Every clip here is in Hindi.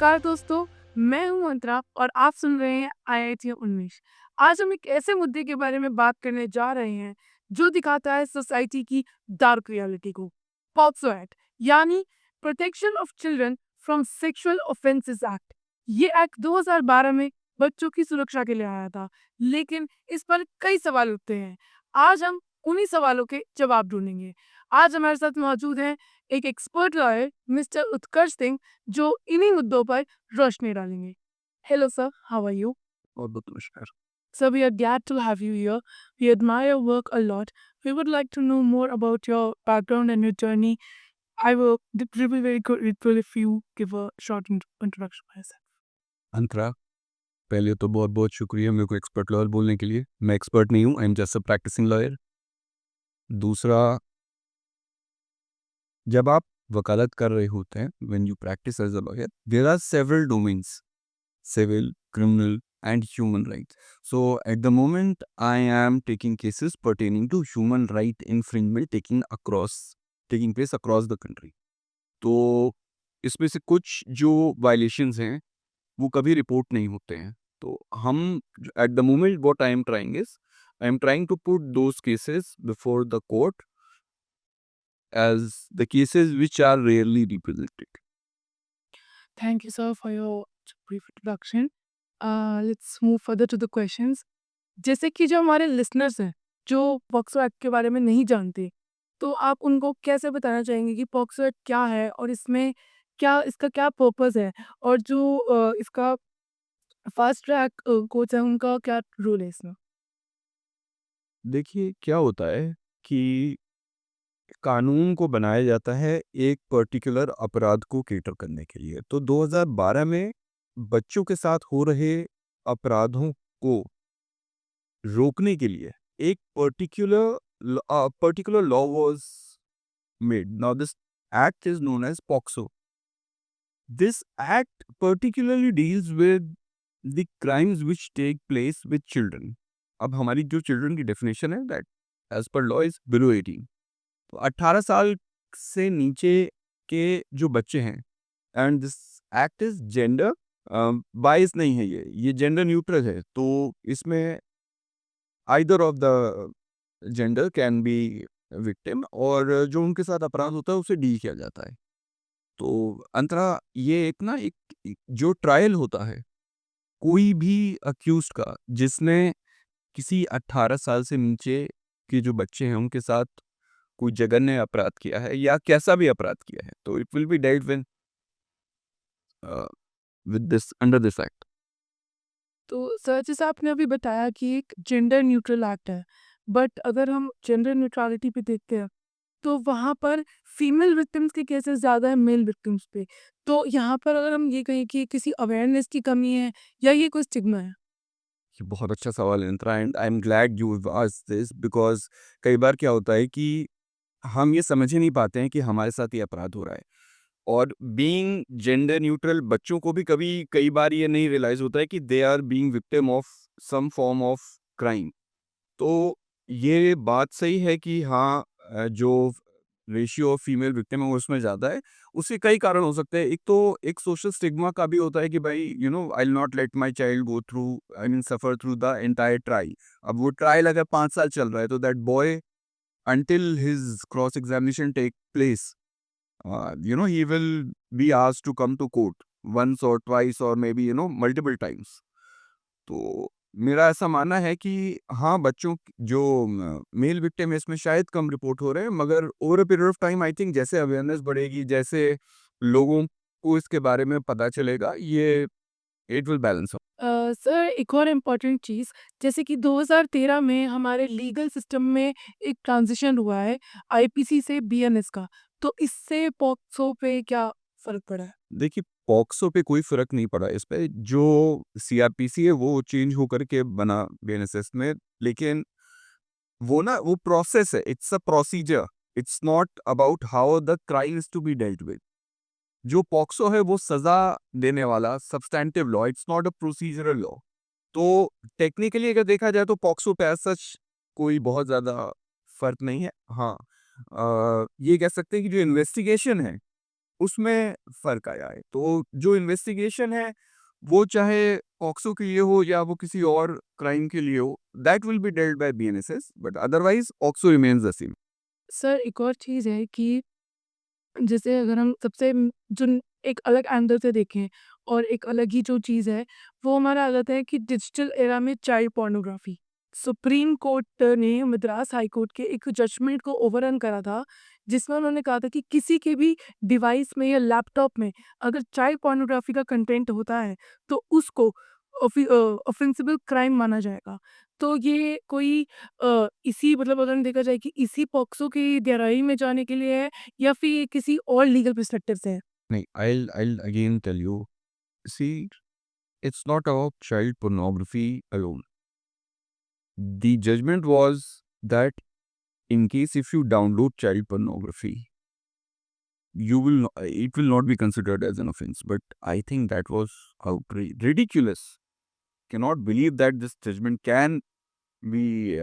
नमस्कार दोस्तों, मैं हूं अंतरा और आप सुन रहे हैं आईआईटी उन्नीस। आज हम एक ऐसे मुद्दे के बारे में बात करने जा रहे हैं जो दिखाता है सोसाइटी की डार्क रियलिटी को। पॉक्सो एक्ट यानी protection of children from sexual offences act. ये एक्ट 2012 में बच्चों की सुरक्षा के लिए आया था, लेकिन इस पर कई सवाल उठते हैं। आज हम उन्हीं सवालों के जवाब ढूंढेंगे। आज हमारे साथ मौजूद हैं एक expert lawyer mister Utkarsh Singh, जो इन्हीं मुद्दों पर रोशनी डालेंगे। Hello sir, how are you? बहुत बहुत नमस्कार। Sir, we are glad to have you here. We admire your work a lot. We would like to know more about your background and your journey. It will be very grateful if you give a short introduction by yourself. अंतरा, पहले तो बहुत बहुत शुक्रिया मेरे को एक्सपर्ट लॉयर बोलने के लिए। मैं एक्सपर्ट नहीं हूँ, I am just a practising lawyer. दूसरा, जब आप वकालत कर रहे होते हैं, when you practise as a lawyer, there are several domains, civil, criminal and human rights. So at the moment I am taking cases pertaining to human right infringement taking place across the country. तो इसमें से कुछ जो वायलेशंस हैं वो कभी रिपोर्ट नहीं होते हैं। तो हम at the moment what I am trying to put those cases before the court as the cases which are rarely represented. Thank you, sir, for your brief introduction. Let's move further to the questions. जैसे कि जो हमारे लिसनर्स हैं, जो पॉक्सो एक्ट के बारे में नहीं जानते, तो आप उनको कैसे बताना चाहेंगे कि पॉक्सो एक्ट क्या है और इसका क्या पर्पस है? और जो इसका फास्ट ट्रैक कोर्ट्स हैं, उनका क्या रोल है इसमें? देखिए क्या होता है कि कानून को बनाया जाता है एक पर्टिकुलर अपराध को कैटर करने के लिए। तो 2012 में बच्चों के साथ हो रहे अपराधों को रोकने के लिए एक particular law was made. Now this act is known as POCSO. This act particularly deals with the crimes which take place with children. अब हमारी जो चिल्ड्रन की डेफिनेशन है that age per law is below 18। तो 18 साल से नीचे के जो बच्चे हैं, and this act is gender बाइस नहीं है, ये जेंडर न्यूट्रल है। तो इसमें either of the gender can be victim, और जो उनके साथ अपराध होता है उसे डील किया जाता है। तो अंतरा, ये एक जो ट्रायल होता है कोई भी अक्यूज्ड का जिसने किसी 18 साल से नीचे के जो बच्चे हैं उनके साथ कोई जघन्य अपराध किया है या कैसा भी अपराध किया है, तो it will be dealt with this under this act. तो सर, जैसा आपने अभी बताया कि एक जेंडर न्यूट्रल एक्ट है, बट अगर हम जेंडर न्यूट्रलिटी पे देखते हैं, तो वहाँ पर फीमेल विक्टिम्स के केसेस ज़्यादा है मेल विक्टिम्स पे। तो यहाँ पर अगर हम ये कहें कि किसी अवेयरनेस की कमी है या ये कोई स्टिग्मा है? ये बहुत अच्छा सवाल है Antara, and I am glad you asked this because कई बार क्या होता है कि हम ये समझ ही नहीं पाते हैं कि हमारे साथ ये अपराध हो रहा है। और बीइंग जेंडर न्यूट्रल बच्चों को भी कभी कई बार ये नहीं रियलाइज होता है कि they are being victim of some form of crime. तो ये बात सही है कि हाँ, जो रेशियो ऑफ फीमेल विक्टिम है वो उसमें ज़्यादा है। उसके कई कारण हो सकते हैं। एक तो एक सोशल स्टिग्मा का भी होता है कि भाई I will not let my child go through, I mean suffer through the entire trial. अब वो ट्रायल अगर 5 साल चल रहा है तो that boy until his cross examination take place, he will be asked to come to court once or twice or maybe multiple times. तो मेरा ऐसा मानना है कि हाँ, बच्चों जो मेल विक्टिम है इसमें शायद कम रिपोर्ट हो रहे हैं, मगर over a period of time I think जैसे अवेयरनेस बढ़ेगी, जैसे लोगों को इसके बारे में पता चलेगा, ये it will balance out. Sir, एक और इम्पॉर्टेंट चीज़, जैसे कि 2013 में हमारे लीगल सिस्टम में एक ट्रांजिशन हुआ है आईपीसी से बीएनएस का, तो इससे पॉक्सो पे क्या फ़र्क पड़ा है? देखिए, पॉक्सो पे कोई फ़र्क नहीं पड़ा इस पे, जो सीआरपीसी है वो चेंज होकर के बना बीएनएसएस में, लेकिन वो प्रोसेस है, it's a procedure, it's not about how the crime is to be dealt with. जो पॉक्सो है वो सज़ा देने वाला substantive law, it's not a procedural law. तो टेक्निकली अगर देखा जाए तो पॉक्सो पे एज़ सच कोई बहुत ज़्यादा फ़र्क नहीं है। हाँ, ये कह सकते हैं कि जो इन्वेस्टिगेशन है उसमें फ़र्क आया है। तो जो इन्वेस्टिगेशन है, वो चाहे पॉक्सो के लिए हो या वो किसी और क्राइम के लिए हो, that will be dealt by BNSS, but otherwise POCSO remains the same. Sir एक और चीज़ है कि जैसे अगर हम सबसे जो एक अलग एंगल से देखें और एक अलग ही जो चीज़ है, वो हमारा आ जाता है कि डिजिटल एरा में चाइल्ड पोर्नोग्राफी। सुप्रीम कोर्ट ने मद्रास हाई कोर्ट के एक जजमेंट को ओवरटर्न करा था, जिसमें उन्होंने कहा था कि किसी के भी डिवाइस में या लैपटॉप में अगर चाइल्ड पोर्नोग्राफी का कंटेंट होता है, तो उसको ऑफेंसिबल क्राइम माना जाएगा। तो ये कोई इसी मतलब अगर हम देखा जाए कि इसी पॉक्सो की गहराई में जाने के लिए है या फिर ये किसी और लीगल पर्सपेक्टिव से है? नहीं, I'll again tell you, see, it's not about child pornography alone. The judgment was that in case if you download child pornography, it will not be considered as an offense. But I think that was ridiculous. Cannot believe that this judgment can be,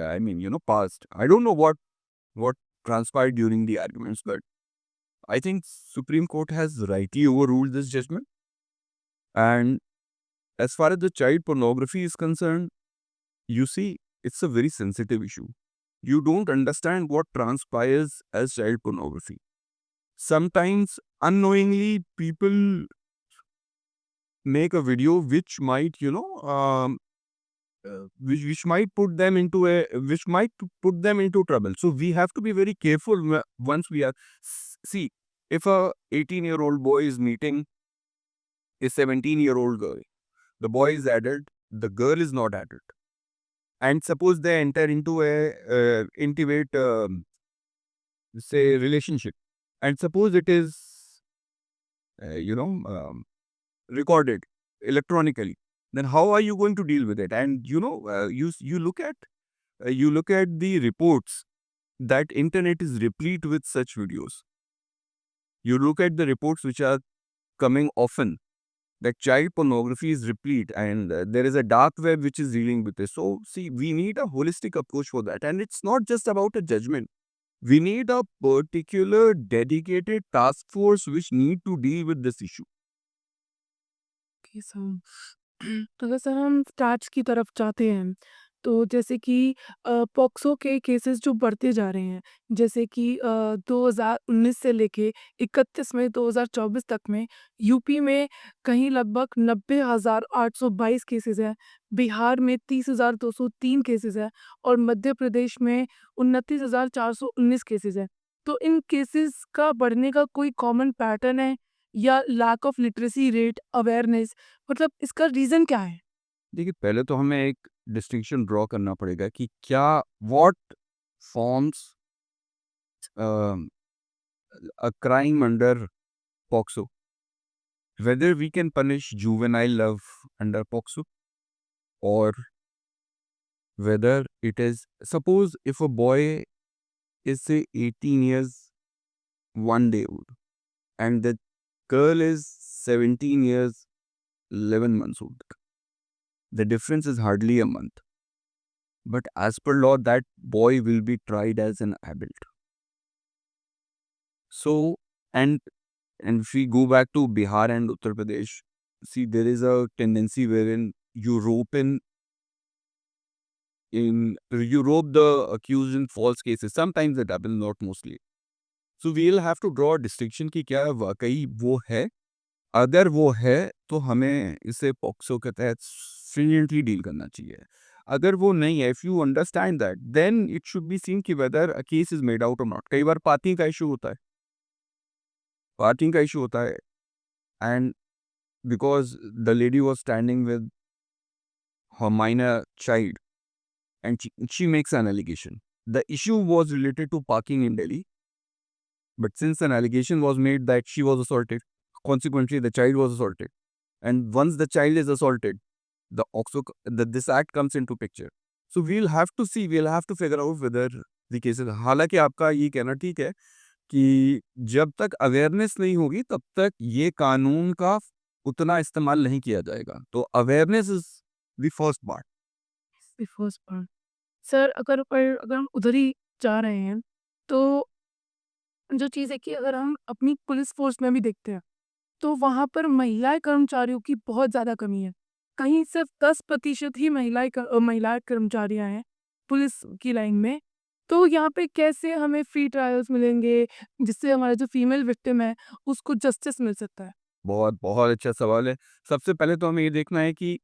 passed. I don't know what transpired during the arguments, but I think Supreme Court has rightly overruled this judgment. And as far as the child pornography is concerned, you see, it's a very sensitive issue. You don't understand what transpires as child pornography. Sometimes unknowingly people make a video which might, which might put them into trouble. So we have to be very careful once we are see, if a 18-year-old boy is meeting a 17-year-old girl, the boy is adult, the girl is not adult, and suppose they enter into a intimate say relationship, and suppose it is uh, you know um, recorded electronically, then how are you going to deal with it? And you look at the reports that internet is replete with such videos. You look at the reports which are coming often, that child pornography is replete, and there is a dark web which is dealing with this. So see, we need a holistic approach for that, and it's not just about a judgment. We need a particular dedicated task force which need to deal with this issue. Okay sir. अगर सर हम स्टार्स की तरफ जाते हैं, तो जैसे कि पॉक्सो के केसेस जो बढ़ते जा रहे हैं, जैसे कि 2019 से लेके 31 मई 2024 तक में यूपी में कहीं लगभग 90,822 केसेस हैं, बिहार में 30,203 केसेस हैं और मध्य प्रदेश में 29,419 केसेस हैं। तो इन केसेस का बढ़ने का कोई कॉमन पैटर्न है या lack of literacy rate, awareness, मतलब इसका रीज़न क्या है? देखिए, पहले तो हमें एक डिस्टिंक्शन ड्रॉ करना पड़ेगा कि क्या what forms a crime under POXO. Whether we can punish juvenile love under POXO, or whether it is, suppose if a boy is say 18 years 1 day old and the girl is 17 years 11 months old. The difference is hardly a month. But as per law, that boy will be tried as an adult. So, and if we go back to Bihar and Uttar Pradesh, see, there is a tendency wherein you rope you rope the accused in false cases. Sometimes it happens, not mostly. So we'll have to draw a distinction कि क्या वाकई वो है. अगर वो है तो हमें इसे पॉक्सो के तहत stringently डील करना चाहिए. अगर वो नहीं है, if you understand that, then it should be seen कि whether a case is made out or not. कई बार पार्किंग का इशू होता है. पार्किंग का इशू होता है, and because the lady was standing with her minor child and she makes an allegation. The issue was related to parking in Delhi, but since an allegation was made that she was assaulted, consequently the child was assaulted. And once the child is assaulted, this act comes into picture. So we'll have to see, we'll have to figure out whether the cases. हालांकि आपका ये कहना ठीक है कि जब तक अवेयरनेस नहीं होगी तब तक ये कानून का उतना इस्तेमाल नहीं किया जाएगा. तो awareness is the first part. The first part. Sir अगर हम उधर ही जा रहे हैं, तो जो चीज़ है कि अगर हम अपनी पुलिस फ़ोर्स में भी देखते हैं, तो वहाँ पर महिला कर्मचारियों की बहुत ज़्यादा कमी है। कहीं सिर्फ़ 10% ही महिला कर्मचारियाँ हैं पुलिस की लाइन में। तो यहाँ पे कैसे हमें फ्री ट्रायल्स मिलेंगे, जिससे हमारा जो फीमेल विक्टिम है, उसको जस्टिस मिल सकता है? बहुत, बहुत अच्छा सवाल है। सबसे पहले तो हमें ये देखना है कि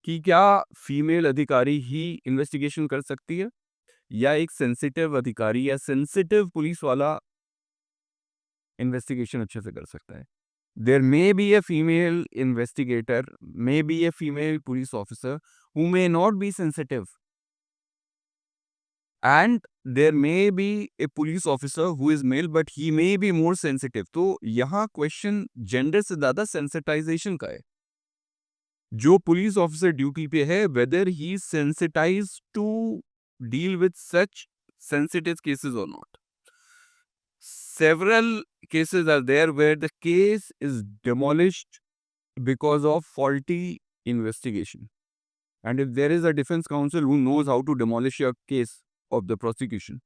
क्या फीमेल अधिकारी ही इन्वेस्टिगेशन कर सकती है? या एक सेंसिटिव अधिकारी या सेंसिटिव पुलिस वाला इन्वेस्टिगेशन अच्छे से कर सकता है? There may be a female investigator, may be a female police officer who may not be sensitive, and there may be a police officer who is male but he may be more sensitive. तो यहाँ क्वेश्चन जेंडर से ज़्यादा सेंसिटाइजेशन का है। जो पुलिस ऑफिसर ड्यूटी पे है, whether he is sensitized to deal with such sensitive cases or not. Several cases are there where the case is demolished because of faulty investigation. And if there is a defense counsel who knows how to demolish a case of the prosecution,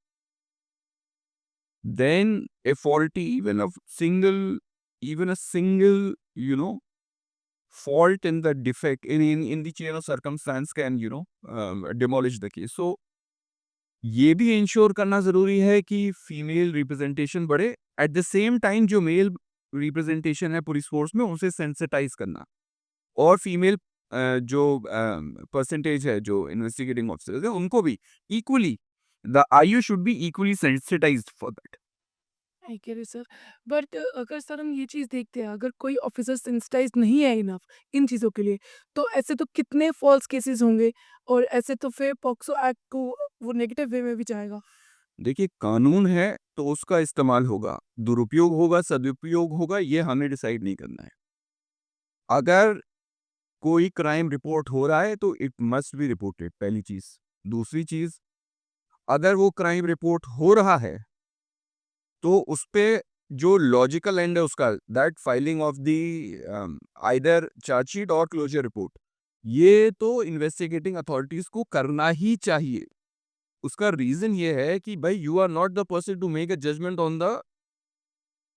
then a faulty, even a single, fault in the defect in the chain of circumstance can, demolish the case. So, ये भी इंश्योर करना ज़रूरी है कि फीमेल रिप्रेजेंटेशन बढ़े, एट द सेम टाइम जो मेल रिप्रेजेंटेशन है पुलिस फोर्स में उसे सेंसिटाइज करना, और फीमेल जो परसेंटेज है जो इन्वेस्टिगेटिंग ऑफिसर्स है उनको भी equally, the IU should be equally sensitised for that. I get it sir. But अगर सर हम ये चीज़ देखते हैं, अगर कोई ऑफिसर सेंसिटाइज नहीं है इनफ इन चीज़ों के लिए, तो ऐसे तो कितने फॉल्स केसेस होंगे, और ऐसे तो फिर पॉक्सो एक्ट को वो नेगेटिव वे में भी जाएगा। देखिए, कानून है तो उसका इस्तेमाल होगा, दुरुपयोग होगा, सदुपयोग होगा, ये हमें डिसाइड नहीं करना है। अगर कोई क्राइम रिपोर्ट हो रहा है तो इट मस्ट बी रिपोर्टेड, पहली चीज। दूसरी चीज, अगर वो क्राइम रिपोर्ट हो रहा है तो उस पे जो लॉजिकल एंड है उसका, that filing of the either chargesheet और क्लोजर रिपोर्ट, ये तो इन्वेस्टिगेटिंग अथॉरिटीज को करना ही चाहिए। उसका रीजन ये है कि भाई, you are not the person to make a judgement on the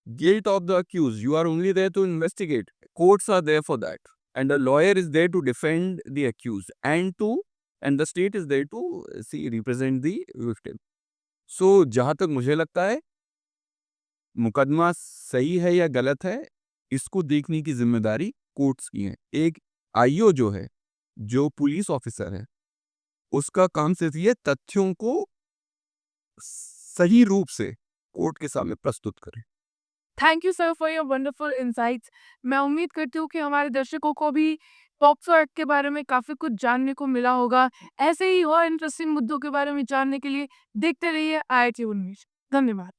guilt of the accused. You are only there to investigate. Courts are there for that, and a lawyer is there to defend the accused, and the state is there to see represent the victim. So जहां तक मुझे लगता है मुकदमा सही है या गलत है, इसको देखने की जिम्मेदारी कोर्ट्स की है। एक आईओ जो है, जो पुलिस ऑफिसर है, उसका काम सिर्फ ये तथ्यों को सही रूप से कोर्ट के सामने प्रस्तुत करे। Thank you sir for your wonderful insights. मैं उम्मीद करती हूँ कि हमारे दर्शकों को भी पॉक्सो एक्ट के बारे में काफ़ी कुछ जानने को मिला होगा। ऐसे ही और इंटरेस्टिंग मुद्दों के बारे में जानने के लिए देखते रहिए IIT 19। धन्यवाद।